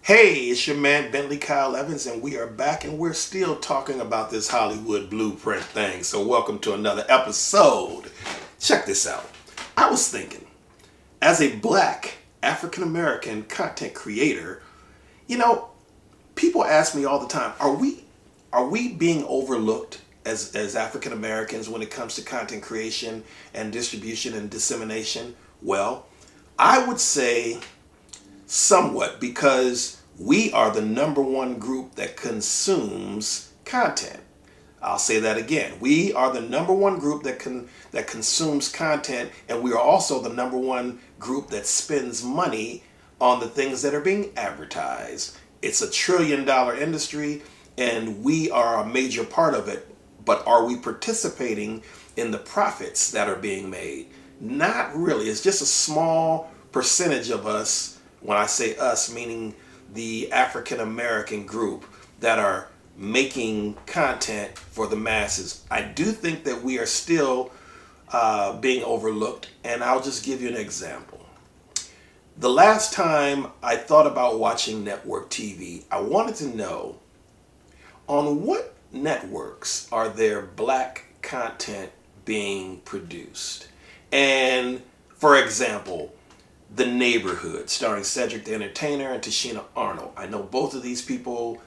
Hey, it's your man Bentley Kyle Evans, and we are back and we're still talking about this Hollywood blueprint thing. So, welcome to another episode. Check this out. I was thinking, as a black African American content creator, you know, people ask me all the time, are we being overlooked as African Americans when it comes to content creation and distribution and dissemination? Well, I would say somewhat, because we are the number one group that consumes content. I'll say that again. We are the number one group that consumes content, and we are also the number one group that spends money on the things that are being advertised. It's a $1 trillion industry, and we are a major part of it. But are we participating in the profits that are being made? Not really. It's just a small percentage of us. When I say us, meaning the African American group that are making content for the masses. I do think that we are still being overlooked, and I'll just give you an example. The last time I thought about watching network TV, I wanted to know, on what networks are there black content being produced? And for example, The Neighborhood, starring Cedric the Entertainer and Tashina Arnold. I know both of these people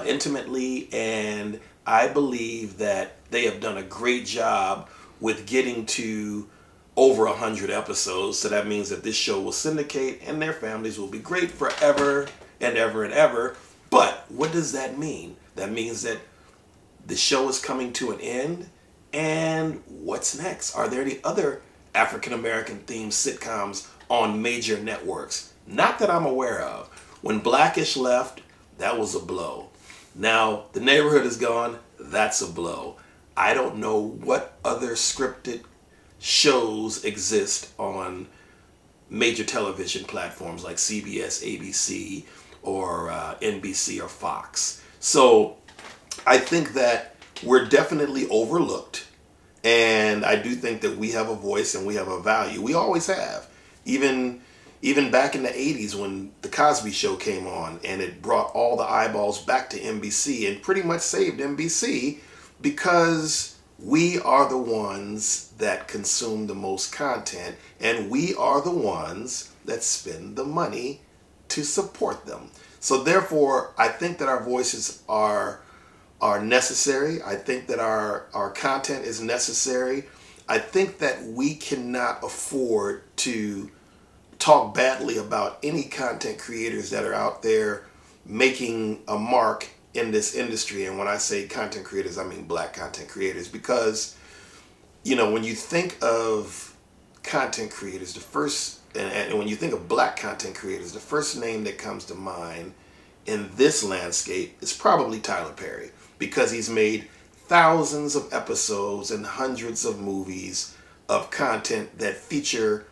intimately, and I believe that they have done a great job with getting to over 100 episodes. So that means that this show will syndicate and their families will be great forever and ever and ever. But what does that mean? That means that the show is coming to an end. And what's next? Are there any other African American themed sitcoms on major networks? Not that I'm aware of. When Blackish left, that was a blow. Now The Neighborhood is gone, that's a blow. I don't know what other scripted shows exist on major television platforms like CBS, ABC, or NBC or Fox. So I think that we're definitely overlooked, and I do think that we have a voice and we have a value. We always have. Even back in the 80s when The Cosby Show came on, and it brought all the eyeballs back to NBC and pretty much saved NBC, because we are the ones that consume the most content, and we are the ones that spend the money to support them. So therefore, I think that our voices are necessary. I think that our content is necessary. I think that we cannot afford to talk badly about any content creators that are out there making a mark in this industry. And when I say content creators, I mean black content creators, because, when you think of content creators, and when you think of black content creators, the first name that comes to mind in this landscape is probably Tyler Perry, because he's made thousands of episodes and hundreds of movies of content that feature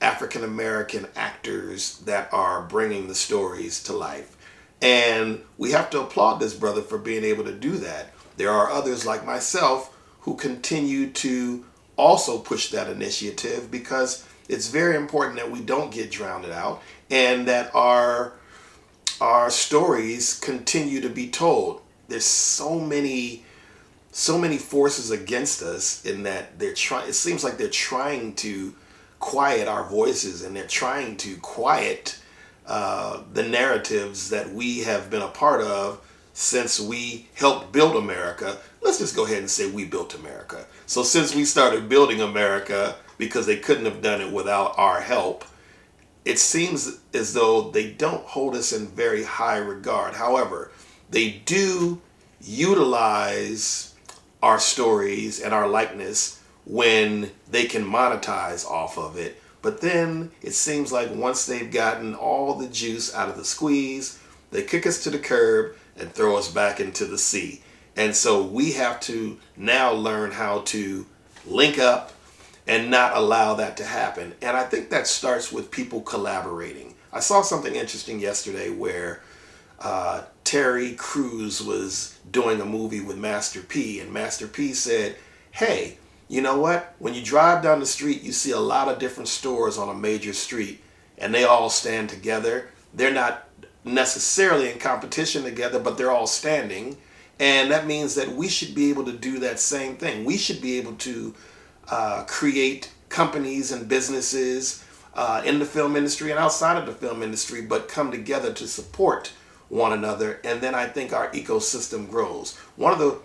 African American actors that are bringing the stories to life. And we have to applaud this brother for being able to do that. There are others like myself who continue to also push that initiative, because it's very important that we don't get drowned out, and that our stories continue to be told. There's so many forces against us, in that it seems like they're trying to quiet our voices, and they're trying to quiet the narratives that we have been a part of since we helped build America. Let's just go ahead and say we built America. So since we started building America, because they couldn't have done it without our help, it seems as though they don't hold us in very high regard. However, they do utilize our stories and our likeness when they can monetize off of it. But then it seems like once they've gotten all the juice out of the squeeze, they kick us to the curb and throw us back into the sea. And so we have to now learn how to link up and not allow that to happen. And I think that starts with people collaborating. I saw something interesting yesterday where Terry Crews was doing a movie with Master P, and Master P said, hey, you know what? When you drive down the street, you see a lot of different stores on a major street, and they all stand together. They're not necessarily in competition together, but they're all standing. And that means that we should be able to do that same thing. We should be able to create companies and businesses in the film industry and outside of the film industry, but come together to support one another. And then I think our ecosystem grows. One of the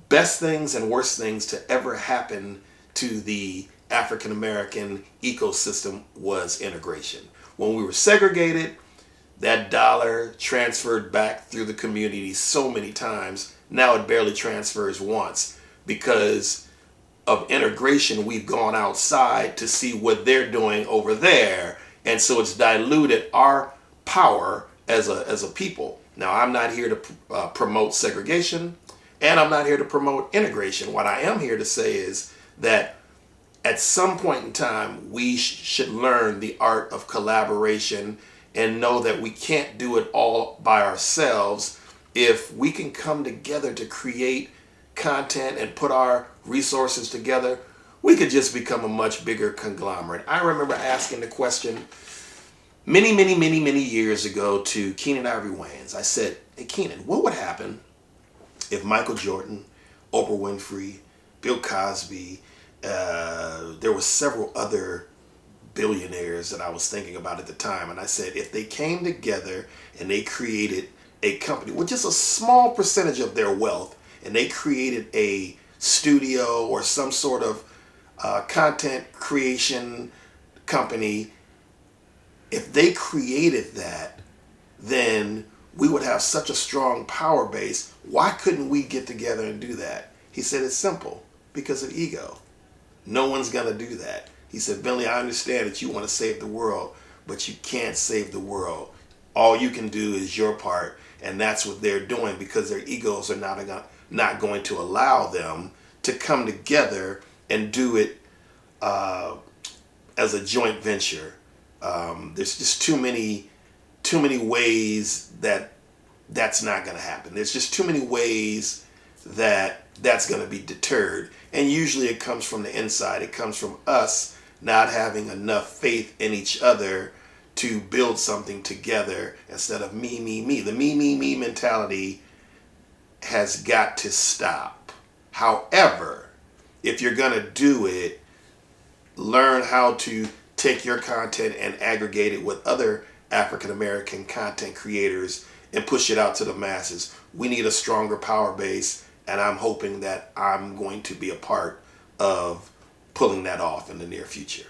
best things and worst things to ever happen to the African American ecosystem was integration. When we were segregated, that dollar transferred back through the community so many times. Now it barely transfers once. Because of integration, we've gone outside to see what they're doing over there. And so it's diluted our power as a people. Now, I'm not here to promote segregation, and I'm not here to promote integration. What I am here to say is that at some point in time, we should learn the art of collaboration and know that we can't do it all by ourselves. If we can come together to create content and put our resources together, we could just become a much bigger conglomerate. I remember asking the question many years ago to Keenan Ivory Wayans. I said, hey Keenan, what would happen if Michael Jordan, Oprah Winfrey, Bill Cosby, there were several other billionaires that I was thinking about at the time, and I said if they came together and they created a company with just a small percentage of their wealth, and they created a studio or some sort of content creation company, if they created that, then we would have such a strong power base. Why couldn't we get together and do that? He said it's simple, because of ego. No one's gonna do that. He said, Bentley, I understand that you want to save the world, but you can't save the world. All you can do is your part, and that's what they're doing because their egos are not going to allow them to come together and do it as a joint venture. There's just too many ways that's not going to happen. There's just too many ways that's going to be deterred. And usually it comes from the inside. It comes from us not having enough faith in each other to build something together instead of me. The me mentality has got to stop. However, if you're going to do it, learn how to take your content and aggregate it with other African American content creators and push it out to the masses. We need a stronger power base, and I'm hoping that I'm going to be a part of pulling that off in the near future.